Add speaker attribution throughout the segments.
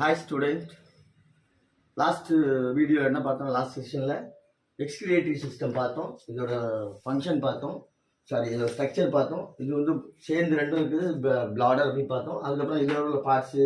Speaker 1: Hi student. Last video என்ன பார்த்தோம்? Last செஷனில் எக்ஸ்கிரியேட்டரி சிஸ்டம் பார்த்தோம், இதோட ஃபங்க்ஷன் பார்த்தோம், சாரி இதோட ஸ்ட்ரக்சர் பார்த்தோம். இது வந்து சேர்ந்து ரெண்டும் இருக்குது, பிளாடர் அப்படின்னு பார்த்தோம். அதுக்கப்புறம் இதோட உள்ள பார்ட்ஸு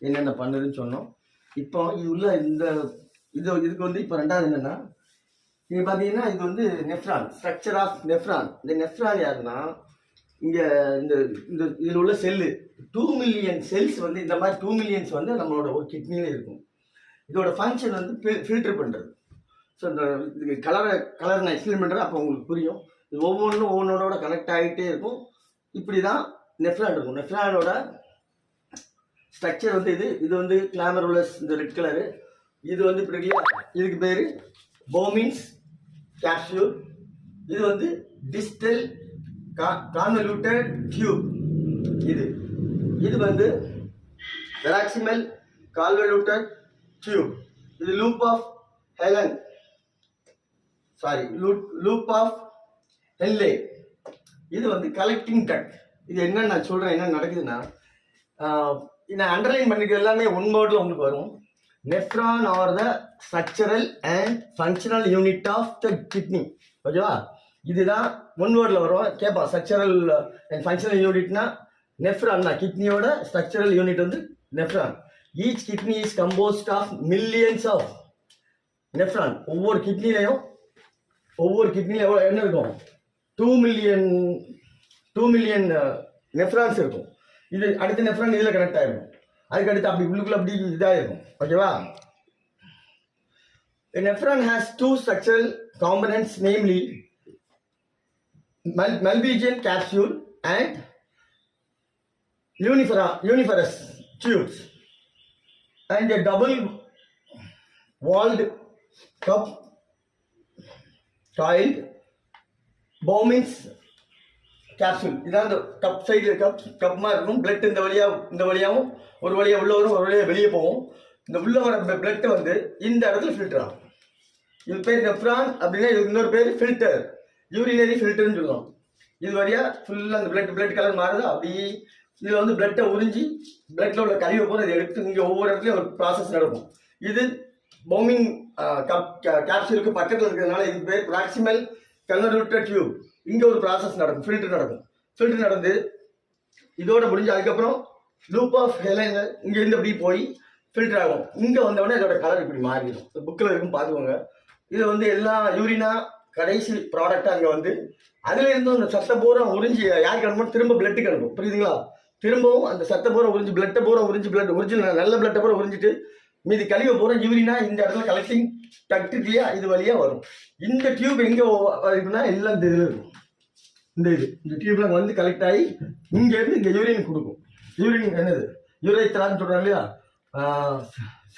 Speaker 1: என்னென்ன பண்ணுதுன்னு சொன்னோம். இப்போ இது உள்ள இதுக்கு வந்து இப்போ ரெண்டாவது என்னென்னா, இது பார்த்தீங்கன்னா இது வந்து நெஃப்ரான், ஸ்ட்ரக்சர் ஆஃப் நெஃப்ரான். இந்த நெஃப்ரான் யாருன்னா இங்கே இந்த இந்த இதில் உள்ள செல்லு 2 மில்லியன் செல்ஸ் வந்து இந்த மாதிரி 2 மில்லியன்ஸ் வந்து நம்மளோட ஒரு கிட்னியில் இருக்கும். இதோட ஃபங்க்ஷன் வந்து ஃபில்டர் பண்ணுறது. ஸோ இந்த இதுக்கு கலர் நான் எக்ஸ்பிளைன் பண்ணுறேன், அப்போ உங்களுக்கு புரியும். இது ஒவ்வொன்றோட கனெக்ட் ஆகிட்டே இருக்கும். இப்படி தான் நெஃப்ரான் இருக்கும். நெஃப்ரானோட ஸ்ட்ரக்சர் வந்து இது வந்து கிளாமருலஸ், இந்த ரெட் கலரு. இது வந்து இப்படி இல்லையா, இதுக்கு பேர் போமின்ஸ் கேப்சூல். இது வந்து டிஸ்டல் கான்வல்யூட்டட் டியூப். இது வந்து பெராக்சிமல் கான்வல்யூட்டட் டியூப். இது லூப் ஆஃப் ஹென்லே. இது வந்து கலெக்டிங் டக். இது என்னன்னு நான் சொல்றேன், என்ன நடக்குதுன்னா, நான் அண்டர்லைன் பண்ணிக்கிறது எல்லாமே ஒன் வேர்டில் உங்களுக்கு வரும். Nephron are the structural and functional unit of the kidney. ஓகேவா? இதுதான் ஒன் வேர்டில் வரும். கேட்பான், ஸ்ட்ரக்சரல் அண்ட் ஃபங்க்ஷனல் யூனிட்னா நெஃப்ரான் தான். கிட்னியோட ஸ்ட்ரக்சரல் யூனிட் வந்து nephron. Each kidney is composed of millions of nephron. ஒவ்வொரு கிட்னிலையும் எவ்வளோ என்ன இருக்கும்? 2 மில்லியன் நெஃப்ரான்ஸ் இருக்கும். இது அடுத்த நெஃப்ரான் இதில் கனெக்ட் ஆகிருக்கும். அதுக்கு அடுத்து அப்படி உள்ளுக்குள்ள அப்படி இதாக இருக்கும். ஓகேவா? A nephron has two structural components, namely Malpighian capsule and uniferous tubes, and a double-walled cup coiled Bowman's capsule. இதான் இந்த கப் சைடில் கப் மாதிரி இருக்கும். பிளட் இந்த வழியாகவும் ஒரு வழியாக உள்ள வரும், ஒரு வழியாக வெளியே போகும். இந்த உள்ள வர பிளட் வந்து இந்த இடத்துல ஃபில்டர் ஆகும். இது பேர் நெஃப்ரான் அப்படின்னா, இது இன்னொரு பேர் ஃபில்டர், யூரினரி ஃபில்டர்னு சொல்லுவோம். இது வழியாக ஃபுல்லாக அந்த பிளட் கலர் மாறுது. அப்படி இதில் வந்து பிளட்டை உறிஞ்சி பிளட்டில் உள்ள கழிவை போகிற இதை எடுத்து இங்கே ஒவ்வொரு இடத்துலையும் ஒரு ப்ராசஸ் நடக்கும். இது பவுமிங் கேப்சூலுக்கு பக்கத்தில் இருக்கிறதுனால இது பேர் ப்ராக்சிமல் கன்வல்யூட்டட் டியூப். இங்கே ஒரு ப்ராசஸ் நடக்கும், ஃபில்டர் நடந்து இதோட முடிஞ்சு அதுக்கப்புறம் லூப் ஆஃப் ஹெலன் இங்கேருந்து அப்படி போய் ஃபில்டர் ஆகும். இங்கே வந்தவொடனே இதோட கலர் இப்படி மாறிடும். புக்கில் இருக்கும், பார்த்துக்கோங்க. இது வந்து எல்லா யூரினா கடைசி ப்ராடக்டாக அங்கே வந்து அதில் இருந்து அந்த சத்தை பூரா உறிஞ்சி யாருக்கு அனுப்பணும், திரும்ப பிளட்டுக்கு அனுப்பும். புரியுதுங்களா? திரும்பவும் அந்த சத்தை பூரா உறிஞ்சி பிளட்டை பூரா ஒரிஜினல் நல்ல பிளட்டை பூரா உறிஞ்சிட்டு மீதி கழிவை பூரா யூரினா இந்த இடத்துல கலெக்டிங் டக்டியா இது வழியாக வரும். இந்த டியூப் எங்கே இருக்குன்னா எல்லாம் இந்த இதில் இருக்கும். இந்த டியூப்ல வந்து கலெக்ட் ஆகி இங்கேருந்து இங்கே யூரின் கொடுக்கும். யூரின் என்னது? யூரைத்ரான்னு சொல்கிறாங்க இல்லையா?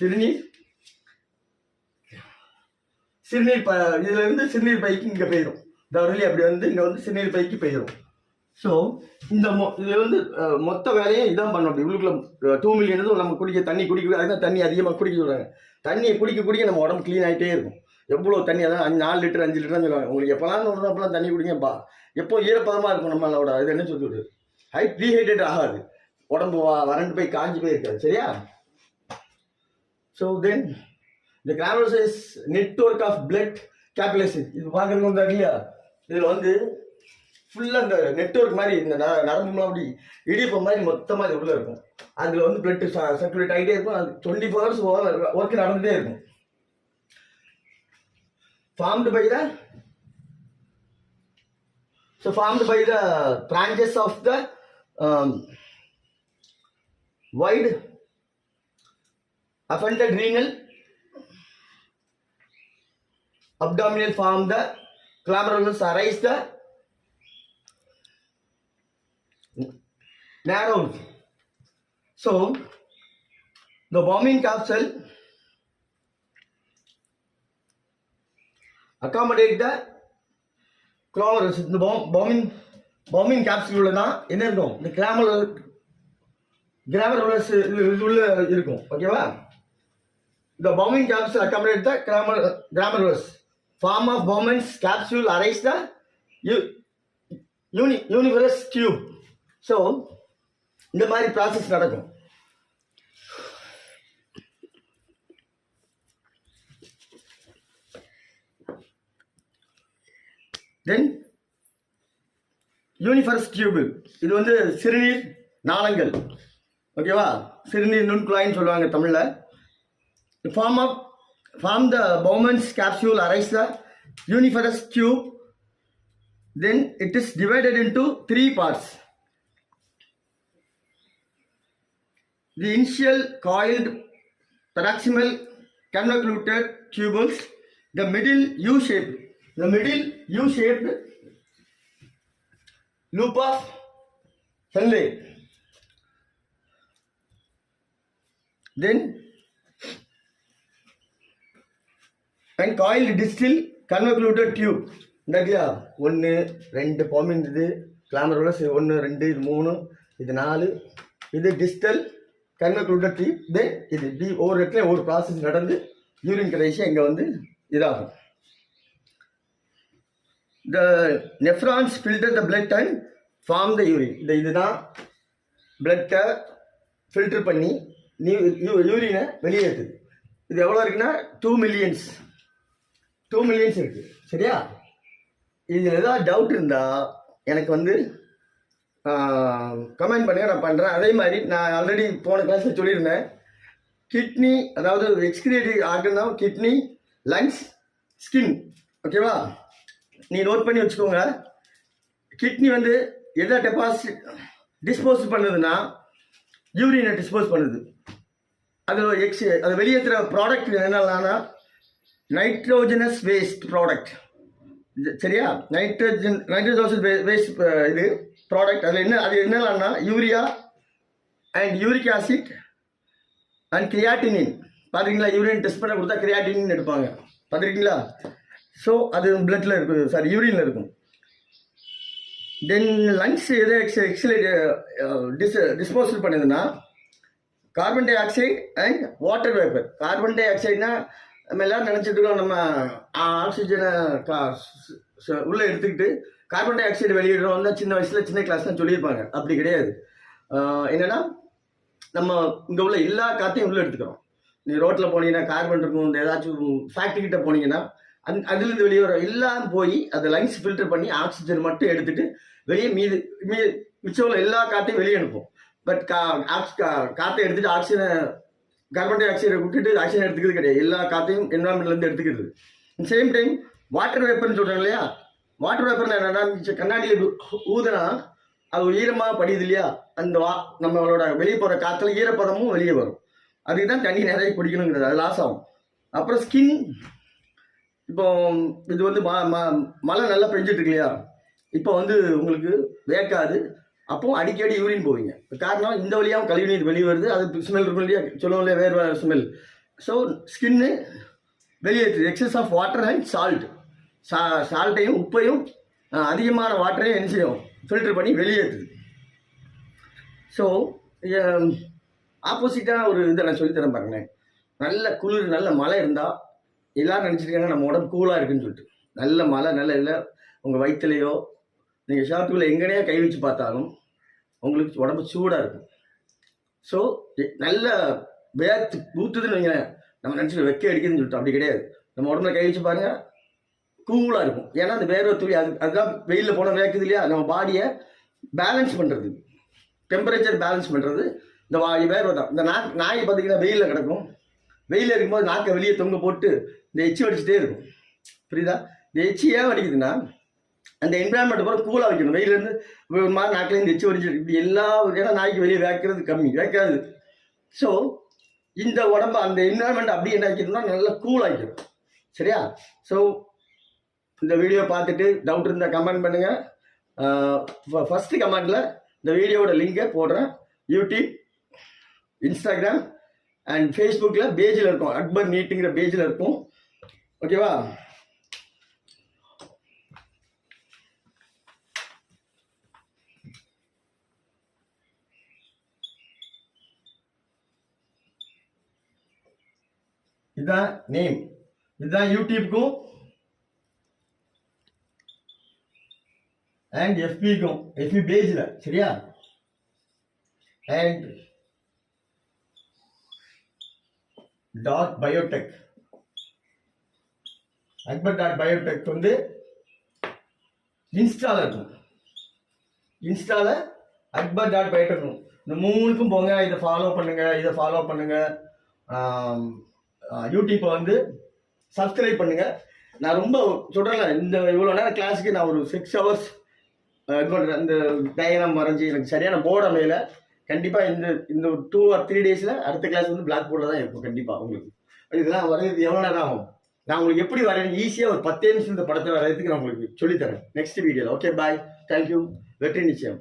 Speaker 1: சிறுநீர் இதுல இருந்து சிறுநீர் பைக்கு இங்கே போயிடும். இந்த வரலி அப்படி வந்து இங்கே வந்து சிறுநீர் பைக்கு போயிடும். ஸோ இது வந்து மொத்த வேலையை இதான் பண்ண முடியும். உள்ளுக்குள்ள 2 மில்லியன் நம்ம தண்ணி குடிக்க, அதுதான் தண்ணி அதிகமாக குடிக்க சொல்கிறாங்க. தண்ணியை குடிக்க நம்ம உடம்பு க்ளீன் ஆகிட்டே இருக்கும். எவ்வளோ தண்ணி, அதான் 4 லிட்டர் 5 லிட்டர்னு சொல்லுவாங்க. உங்களுக்கு எப்போலாம் ஒன்று அப்போலாம் தண்ணி குடிங்கப்பா. எப்போ ஈரப்பதமாக இருக்கும் நம்மளோட இது என்ன சொல்லிவிடு, டீஹைட்ரேட் ஆகாது, உடம்பு வறண்டு போய் காஞ்சி போய் இருக்காது. சரியா? ஸோ தென் இந்த கிரானுலோசைஸ் நெட்வொர்க் ஆஃப் பிளட் கேபிலரிஸ் இது பார்க்குறது வந்து இல்லையா, இதில் வந்து ஃபுல்லாக இந்த நெட்வொர்க் மாதிரி இந்த நரம்புலாம் அப்படி இடிப்ப மாதிரி மொத்தமாக இது உள்ளே இருக்கும். அதில் வந்து பிளட் சர்க்குலேட் ஆகிட்டே இருக்கும். அது 24 hours ஒர்க் நடந்துகிட்டே இருக்கும். Formed by the branches of the wide affunded renal abdominal form the glomerulus arise the narrows. So the Bowman capsule accommodate the glomerulus. இந்த பவுமின் கேப்சூல்ல தான் என்ன இருக்கும், இந்த கிராமருலஸ் உள்ள இருக்கும். ஓகேவா? The Bowman capsule accommodate the glomerulus. Form of Bowman's capsule arise the uniferous tube. So இந்த மாதிரி ப்ராசஸ் நடக்கும். தென் யூனிஃபரஸ் டியூபிள், இது வந்து சிறுநீர் நாளங்கள், ஓகேவா, சிறுநீர் நுண்குழாய்ன்னு சொல்லுவாங்க தமிழில். From the Bowman's capsule arise the uriniferous tube, then it is divided into 3 parts. The initial coiled proximal convoluted tubules, the middle U-shaped loop of Henle, then and coiled distal convoluted tube. இந்தா 1 2 பாமின், இது கிளாமரோட 1 2 இது 3 இது 4, இது distal convoluted tube. தென் இது ஒவ்வொரு இடத்துல ஒரு process நடந்து யூரின் கடைசி இங்கே வந்து இதாகும். The nephrons filter the blood and form the urine. இதுதான் பிளட்டை ஃபில்டர் பண்ணி யூரினை வெளியேற்றுது. இது எவ்வளோ இருக்குன்னா 2 millions இருக்குது. சரியா? இதில் ஏதாவது டவுட் இருந்தால் எனக்கு வந்து கமெண்ட் பண்ணுங்க, நான் பண்ணுறேன். அதே மாதிரி நான் ஆல்ரெடி போன கிளாஸில் சொல்லியிருந்தேன், கிட்னி, அதாவது எக்ஸ்கிரேட்டிவ் ஆர்கன் தான் கிட்னி, லங்ஸ், ஸ்கின், ஓகேவா? நீ நோட் பண்ணி வச்சுக்கோங்க. கிட்னி வந்து எதை டிஸ்போஸ் பண்ணுதுன்னா யூரினை டிஸ்போஸ் பண்ணுது. அது வெளியேற்றுற ப்ராடக்ட் என்னென்னா நைட்ரோஜனஸ் வேஸ்ட் ப்ராடக்ட். சரியா? நைட்ரோஜன் வேஸ்ட் இது ப்ராடக்ட். அது என்னன்னா urea and uric acid and creatinine. பார்த்துருக்கீங்களா? யூரின் டெஸ்ட் பண்ண கொடுத்தா கிரியாட்டினின் எடுப்பாங்க, பார்த்துருக்கீங்களா? ஸோ அது பிளட்டில் இருக்கும், சாரி யூரினில் இருக்கும். தென் லங்ஸ் எதை டிஸ்போசல் பண்ணுதுன்னா carbon dioxide and water vapour. Carbon டை ஆக்சைடுனா நம்ம எல்லோரும் நினச்சிட்டு இருக்கோம், நம்ம ஆக்சிஜனை உள்ளே எடுத்துக்கிட்டு கார்பன் டை ஆக்சைடு வெளியிடுறோம் வந்து சின்ன வயசில் சின்ன கிளாஸ்லாம் சொல்லியிருப்பாங்க. அப்படி கிடையாது. என்னென்னா நம்ம இங்கே உள்ள எல்லா காற்றையும் உள்ளே எடுத்துக்கிறோம். நீ ரோட்டில் போனீங்கன்னா கார்பன் இருக்கும், இந்த ஏதாச்சும் ஃபேக்ட்ரிக்கிட்ட போனீங்கன்னா அதுலேருந்து வெளியே வர எல்லாம் போய் அதை லங்ஸ் ஃபில்டர் பண்ணி ஆக்சிஜன் மட்டும் எடுத்துகிட்டு வெளியே மிச்சம் உள்ள எல்லா காற்றையும் வெளியே அனுப்போம். பட் காற்றை எடுத்துகிட்டு ஆக்சிஜனை, கார்பன் டை ஆக்சைடை விட்டுட்டு ஆக்சிஜன் எடுத்துக்கிறது கிடையாது. எல்லா காற்றையும் என்வரான்மெண்ட்லேருந்து எடுத்துக்கிறது. சேம் டைம் வாட்டர் வேப்பர்னு சொல்கிறாங்க இல்லையா? வாட்டர் வேப்பர் என்னன்னா, கண்ணாடியில் ஊதுனா அது ஈரமாக படியுது இல்லையா? அந்த நம்மளோட வெளியே போகிற காற்றுல ஈரப்பதமும் வெளியே வரும். அதுக்கு தான் தண்ணி நிறைய குடிக்கணுங்கிறது, அது லாஸ் ஆகும். அப்புறம் ஸ்கின், இப்போ இது வந்து மழை நல்லா பெஞ்சிட்டு இருக்கு இல்லையா? இப்போ வந்து உங்களுக்கு வேக்காது, அப்போ அடிக்கடி யூரின் போவீங்க. காரணம் இந்த வழியாகவும் கழிவு நீர் வெளியே வருது, அது ஸ்மெல் இருக்கும் இல்லையா? சொல்லுவோம் இல்லையா, வேறு ஸ்மெல். ஸோ ஸ்கின்னு வெளியேற்றுது. எக்ஸஸ் ஆஃப் வாட்டர் அண்ட் சால்ட்டையும் உப்பையும் அதிகமான வாட்டரையும் என்ன செய்யும், ஃபில்டர் பண்ணி வெளியேற்றுது. ஸோ ஆப்போசிட்டான ஒரு இதை நான் சொல்லித்தரேன் பாருங்களேன். நல்ல குளிர், நல்ல மழை இருந்தால் எல்லோரும் நினச்சிருக்காங்க நம்ம உடம்பு கூலாக இருக்குன்னு சொல்லிட்டு. நல்ல மழை, நல்ல இல்லை, உங்கள் வயிற்றுலையோ நீங்கள் ஷாப்புக்குள்ளே எங்கேனையோ கை வச்சு பார்த்தாலும் உங்களுக்கு உடம்பு சூடாக இருக்கும். ஸோ நல்ல வேர்த்து ஊற்றுதுன்னு வைங்களேன், நம்ம நினச்சிட்டு வெக்க அடிக்குதுன்னு சொல்லிட்டு. அப்படி கிடையாது. நம்ம உடம்புல கை வச்சு பாருங்கள், கூலாக இருக்கும். ஏன்னா அந்த வேர்வை துளி அதுதான் வெயிலில் போனால் வேக்குது இல்லையா? நம்ம பாடியை பேலன்ஸ் பண்ணுறது, டெம்பரேச்சர் பேலன்ஸ் பண்ணுறது இந்த வேர்வை தான். இந்த நாய் பார்த்தீங்கன்னா வெயிலில் கிடக்கும், வெயிலில் இருக்கும்போது நாக்கை வெளியே தொங்க போட்டு இந்த எச்சி வடிச்சுட்டே இருக்கும். புரியுதா? இந்த எச்சி ஏன் வடிக்குதுன்னா அந்த என்விரான்மெண்ட் பூரா கூலாக வைக்கணும். வெயிலேருந்து ஒரு மாதிரி நாக்கிலேருந்து எச்சி வடிச்சு இப்படி எல்லா, ஏன்னா நாய்க்கு வெளியே வேக்கிறது கம்மி, வேக்காது. ஸோ இந்த உடம்பு அந்த என்விரான்மெண்ட் அப்படி என்ன வைக்கணும்னா நல்லா கூலாகிக்கணும். சரியா? ஸோ இந்த வீடியோ பார்த்துட்டு டவுட் இருந்தால் கமெண்ட் பண்ணுங்கள். ஃபஸ்ட்டு கமெண்டில் இந்த வீடியோவோட லிங்கை போடுறேன். யூடியூப், இன்ஸ்டாகிராம் அண்ட் ஃபேஸ்புக்கில் பேஜில் இருக்கும், அக்பர் நீட்டுங்கிற பேஜில் இருக்கும். ஓகேவா? இதுதான் நேம், இதுதான் யூடியூப்க்கும் அண்ட் எஃபிக்கும், எஃபி பேஜில். சரியா? அண்ட் .biotech, அக்பர் .biotech வந்து இன்ஸ்டாவில் இருக்கும். இன்ஸ்டாவில் அக்பர் டாட் பைட் இருக்கும். இந்த 3க்கும் போங்க, இதை ஃபாலோ பண்ணுங்கள். யூடியூப்பை வந்து சப்ஸ்கிரைப் பண்ணுங்கள். நான் ரொம்ப சொல்கிறேன்ல, இந்த இவ்வளோ நேரம் கிளாஸுக்கு நான் ஒரு 6 hours இந்த டயக்ராம் வரைஞ்சி எனக்கு சரியான போர்டு அமையல. கண்டிப்பாக இந்த ஒரு 2 or 3 daysல அடுத்த கிளாஸ் வந்து பிளாக் போர்டில் தான் இருக்கும். கண்டிப்பாக உங்களுக்கு இதெல்லாம் வரைகிறது எவ்வளோ நேரம் ஆகும்? நான் உங்களுக்கு எப்படி வரையணும் ஈஸியாக ஒரு 10 நிமிஷம் இந்த படத்தை வரைகிறதுக்கு நான் உங்களுக்கு சொல்லித்தரேன் நெக்ஸ்ட் வீடியோவில். ஓகே, பாய், தேங்க்யூ. வெற்றி நிச்சயம்.